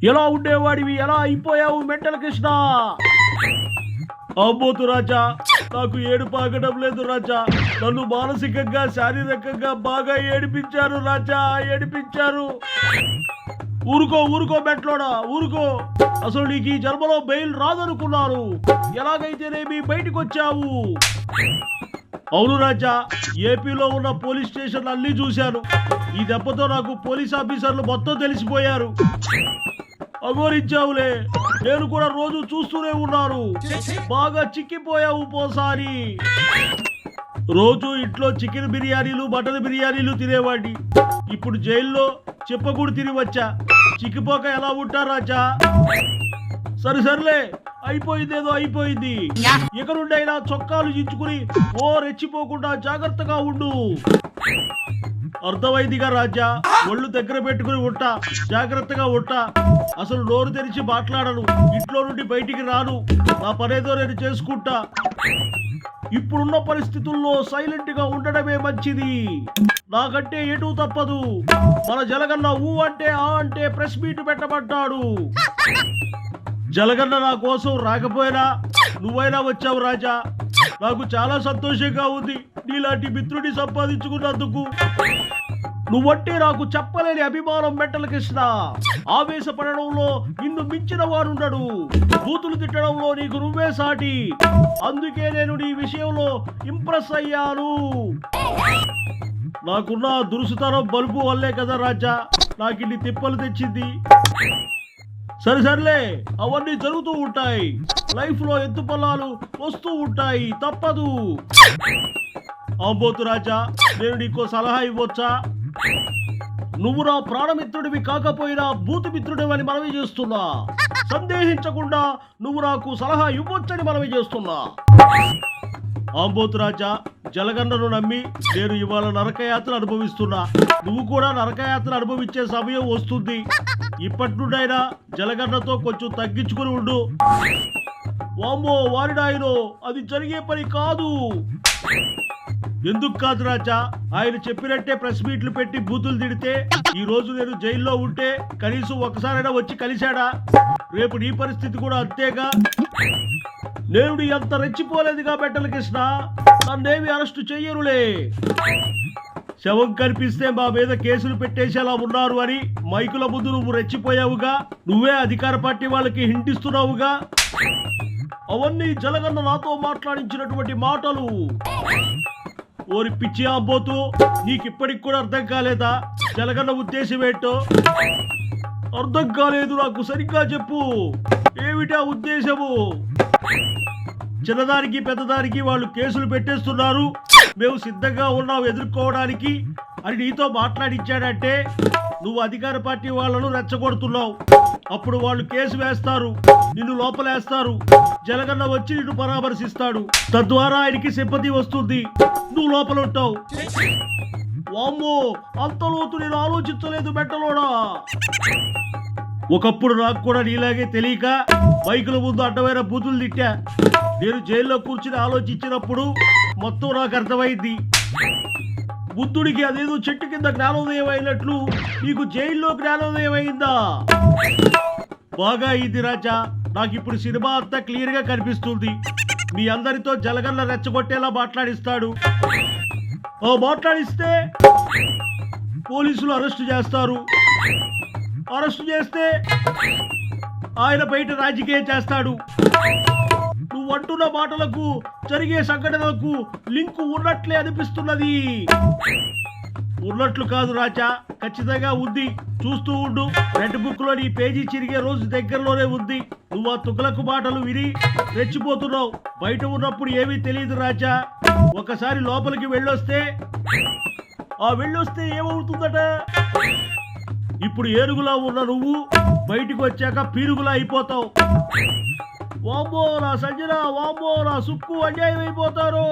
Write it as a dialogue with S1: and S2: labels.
S1: ఎలా ఉండేవాడివి, ఎలా అయిపోయావు మెంటల్ కృష్ణ? అబ్బోతు రాజా, నాకు ఏడుపు ఆగడం లేదు రాజా. నన్ను మానసికంగా శారీరకంగా బాగా ఏడిపించారు రాజా, ఏడిపించారు. ఊరుకో ఊరుకో మెట్లోడా, ఊరుకో. అసలు నీకు ఈ జన్మలో బెయిల్ రాదనుకున్నాను. ఎలాగైతేనేమి బయటికి వచ్చావు. అవును రాజా, ఏపీలో ఉన్న పోలీస్ స్టేషన్ అన్నీ చూశాను. ఈ దెబ్బతో నాకు పోలీస్ ఆఫీసర్లు మొత్తం తెలిసిపోయారు. అఘోరించావులే, నేను కూడా రోజు చూస్తూనే ఉన్నాను. బాగా చిక్కిపోయావు పోసారి. రోజు ఇంట్లో చికెన్ బిర్యానీలు మటన్ బిర్యానీలు తినేవాడిని. ఇప్పుడు జైల్లో చెప్పకూడు తిని వచ్చా. చిక్కిపోక ఎలా ఉంటా రాజా? సరిసర్లే, అయిపోయిందేదో అయిపోయింది. ఎక్కడుండైనా చొక్కాలు ఇచ్చుకుని ఓ రెచ్చిపోకుండా జాగ్రత్తగా ఉండు. అర్థమైందిగా రాజా, ఒళ్ళు దగ్గర పెట్టుకుని ఉంటా, జాగ్రత్తగా ఉంటా. అసలు నోరు తెరిచి మాట్లాడను, ఇంట్లో నుండి బయటికి రాను. నా పనేదో నేను చేసుకుంటా. ఇప్పుడున్న పరిస్థితుల్లో సైలెంట్ గా ఉండడమే మంచిది. నాకంటే ఎటు తప్పదు. మన జలగన్న ఊ అంటే ఆ అంటే ప్రెస్ మీట్ పెట్టబడ్డాడు. జలగన్న నా కోసం రాకపోయినా నువ్వైనా వచ్చావు రాజా. నాకు చాలా సంతోషంగా ఉంది నీలాంటి మిత్రుడిని సంపాదించుకున్నందుకు. నువ్వంటే నాకు చెప్పలేని అభిమానం మెంటల్ కృష్ణ. ఆవేశపడడంలో నిన్ను మించిన వాడుండడు. బూతులు తిట్టడంలో నీకు నువ్వే సాటి. అందుకే నేను నీ విషయంలో ఇంప్రెస్ అయ్యాను. నాకున్న దురుసుతనం బలుపు వల్లే కదా రాజా నాకు ఇన్ని తిప్పలు తెచ్చింది. సరిసర్లే, అవన్నీ జరుగుతూ ఉంటాయి. లైఫ్ లో ఎత్తు పొలాలు వస్తూ ఉంటాయి, తప్పదు. అంబోతు రాజా, నేను నీకో సలహా ఇవ్వచ్చా? నువ్వు నా ప్రాణమిత్రుడివి కాకపోయినా భూతి మిత్రుడివని మనవి చేస్తున్నా. సందేహించకుండా నువ్వు నాకు సలహా ఇవ్వచ్చని మనవి చేస్తున్నా. అంబోతు రాజా, జలగన్నను నమ్మి నేను ఇవాళ నరకయాత్ర అనుభవిస్తున్నా. నువ్వు కూడా నరకయాత్ర అనుభవించే సమయం వస్తుంది. ఇప్పటి నుండైనా జలగన్నతో కొంచెం తగ్గించుకుని ఉండు. వామ్మో వారిడాయనో, అది జరిగే పని కాదు. ఎందుకు కాదు రాజా? ఆయన చెప్పినట్టే ప్రెస్ మీట్లు పెట్టి బూతులు తిడితే ఈ రోజు నేను జైల్లో ఉంటే కనీసం ఒకసారైనా వచ్చి కలిశాడా? రేపు నీ పరిస్థితి కూడా అంతేగా. నేను నీ అంత రెచ్చిపోలేదుగా మెంటల్ కృష్ణ. నన్నేమి అరెస్టు చెయ్యరులే. శవం కనిపిస్తే మా మీద కేసులు పెట్టేసేలా ఉన్నారు అని మైకుల ముందు నువ్వు రెచ్చిపోయావుగా. నువ్వే అధికార పార్టీ వాళ్ళకి హింటిస్తున్నావుగా. అవన్నీ జలగన్న నాతో మాట్లాడించినటువంటి మాటలు. ఓరి పిచ్చి అంబోతు, నీకిప్పటికి కూడా అర్థం కాలేదా జలగన్న ఉద్దేశం ఏంటో? అర్థం కాలేదు నాకు, సరిగ్గా చెప్పు. ఏమిటా ఉద్దేశము? చిన్నదానికి పెద్దదానికి వాళ్ళు కేసులు పెట్టేస్తున్నారు, మేము సిద్ధంగా ఉన్నాం ఎదుర్కోవడానికి అని నీతో మాట్లాడించాడంటే నువ్వు అధికార పార్టీ వాళ్ళను రెచ్చగొడుతున్నావు. అప్పుడు వాళ్ళు కేసు వేస్తారు, నిన్ను లోపలేస్తారు. జలగన్న వచ్చి నిన్ను పరామర్శిస్తాడు. తద్వారా ఆయనకి సింపతి వస్తుంది, నువ్వు లోపల ఉంటావు. వామ్మో, అంతలోతు నేను ఆలోచించలేదు మెంటలోడా. ఒకప్పుడు నాకు కూడా నీలాగే తెలియక బైకుల ముందు అడ్డమైన బూతులు తిట్టా. నేను జైల్లో కూర్చుని ఆలోచించినప్పుడు మొత్తం నాకు అర్థమైంది. బుద్ధుడికి అదేదో చెట్టు కింద జ్ఞానోదయం అయినట్లు నీకు జైల్లో జ్ఞానోదయం అయిందా? బాగా అయింది రాజా. నాకు ఇప్పుడు సినిమా అంతా క్లియర్ గా కనిపిస్తుంది. మీ అందరితో జలగన్న రెచ్చగొట్టేలా మాట్లాడిస్తాడు. మాట్లాడిస్తే పోలీసులు అరెస్టు చేస్తారు. అరెస్టు చేస్తే ఆయన బయట రాజకీయం చేస్తాడు. నువ్వు అంటున్న మాటలకు జరిగే సంఘటనలకు లింకు ఉన్నట్లే అనిపిస్తున్నది. ఉన్నట్లు కాదు రాజా, ఖచ్చితంగా ఉంది. చూస్తూ ఉండు. రెడ్ బుక్ లో నీ పేజీ చిరిగే రోజు దగ్గరలోనే ఉంది. నువ్వు ఆ తుగ్లకు మాటలు విని రెచ్చిపోతున్నావు. బయట ఉన్నప్పుడు ఏమీ తెలియదు రాజా. ఒకసారి లోపలికి వెళ్ళొస్తే ఏమవుతుందట? ఇప్పుడు ఏనుగులా ఉన్న నువ్వు బయటికి వచ్చాక పీరుగులా అయిపోతావు. వామ్మో నా సంజన, వామ్మో నా సుక్కు అన్యాయం అయిపోతారు.